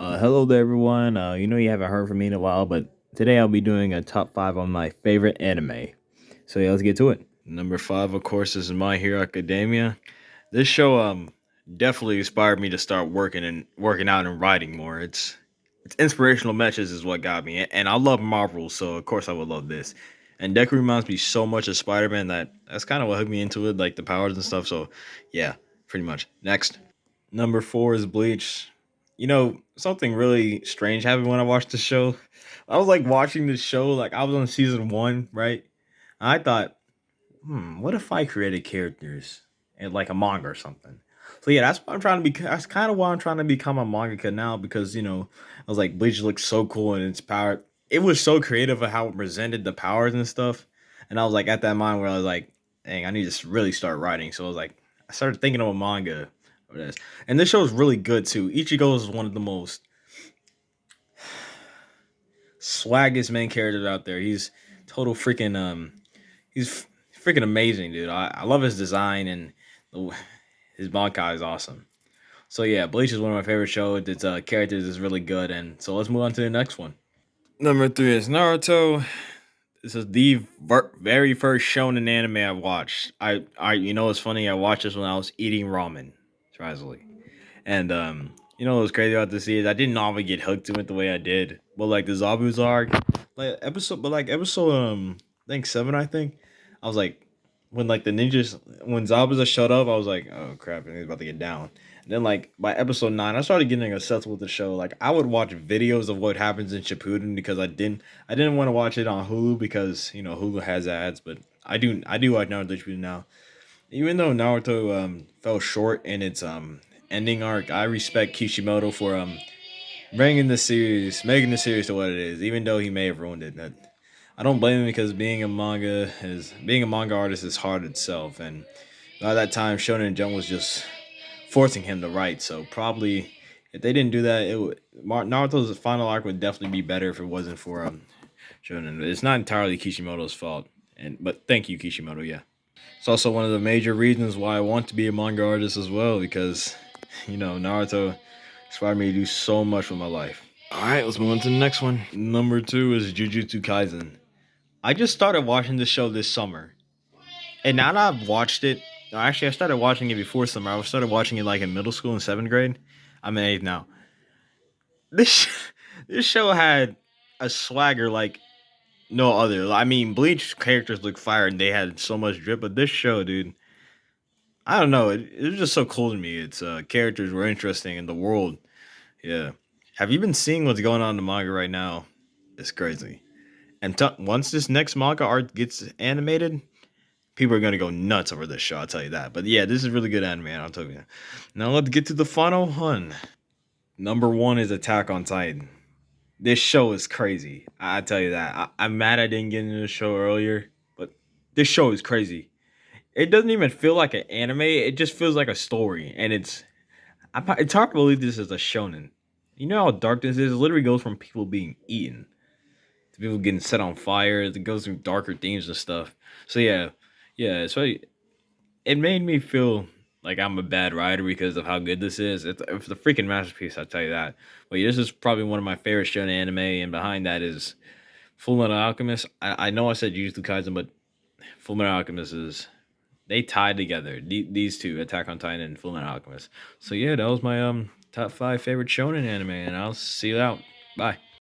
Hello there, everyone. You haven't heard from me in a while, but today I'll be doing a top five on my favorite anime. So yeah, let's get to it. Number five, of course, is My Hero Academia. This show definitely inspired me to start working out and writing more. It's inspirational messages is what got me, and I love Marvel, so of course I would love this. And Deku reminds me so much of Spider Man that's kind of what hooked me into it, like the powers and stuff. So yeah, pretty much. Next. Number four is Bleach. Something really strange happened when I watched the show. I was like watching the show, like I was on season one, right? And I thought, what if I created characters in like a manga or something? So yeah, that's what I'm trying to be. That's kind of why I'm trying to become a mangaka now because I was like Bleach looks so cool and its power. It was so creative of how it presented the powers and stuff. And I was like at that mind where I was like, dang, I need to really start writing. So I was like, I started thinking of a manga of this. And this show is really good too. Ichigo is one of the most swaggiest main characters out there. He's total freaking he's freaking amazing, dude. I love his design and the, his Bankai is awesome. So yeah, Bleach is one of my favorite shows. Its characters is really good, and so let's move on to the next one. Number three is Naruto. This is the very first shonen anime I watched. It's funny. I watched this when I was eating ramen, surprisingly. And what's crazy about this is I didn't know I would get hooked to it the way I did. But like the Zabu's arc, episode I think seven, I think. I was like when like the ninjas when Zabuza showed up, I was like, oh crap, he's about to get down. And then like by episode nine, I started getting obsessed with the show. Like I would watch videos of what happens in Shippuden because I didn't want to watch it on Hulu because Hulu has ads, but I do watch Naruto Shippuden now. Even though Naruto fell short in its ending arc, I respect Kishimoto for making the series to what it is. Even though he may have ruined it, I don't blame him because being a manga artist is hard itself, and by that time, Shonen Jump was just forcing him to write. So probably if they didn't do that, Naruto's final arc would definitely be better if it wasn't for Shonen. It's not entirely Kishimoto's fault, but thank you, Kishimoto. Yeah. It's also one of the major reasons why I want to be a manga artist as well because, Naruto inspired me to do so much with my life. All right, let's move on to the next one. Number two is Jujutsu Kaisen. I just started watching this show this summer, and now that I've watched it, actually, I started watching it before summer. I started watching it like in middle school in seventh grade. I'm in eighth now. This this show had a swagger like no other. I mean, Bleach characters look fire and they had so much drip, but this show, dude, I don't know. It was just so cool to me. Its characters were interesting in the world. Yeah. Have you been seeing what's going on in the manga right now? It's crazy. And once this next manga art gets animated, people are gonna go nuts over this show. I'll tell you that. But yeah, this is really good anime. I'll tell you. Now let's get to the final one. Number one is Attack on Titan. This show is crazy. I tell you that. I'm mad I didn't get into the show earlier, but this show is crazy. It doesn't even feel like an anime. It just feels like a story, and it's hard to believe this is a shonen. You know how dark this is? It literally goes from people being eaten to people getting set on fire. It goes through darker themes and stuff. So yeah, yeah. So it made me feel like I'm a bad writer because of how good this is. It's a freaking masterpiece, I'll tell you that. But yeah, this is probably one of my favorite shonen anime, and behind that is Full Metal Alchemist. I know I said Jujutsu Kaisen, but Full Metal Alchemist is they tied together. These two, Attack on Titan and Full Metal Alchemist. So yeah, that was my top five favorite shonen anime, and I'll see you out. Bye.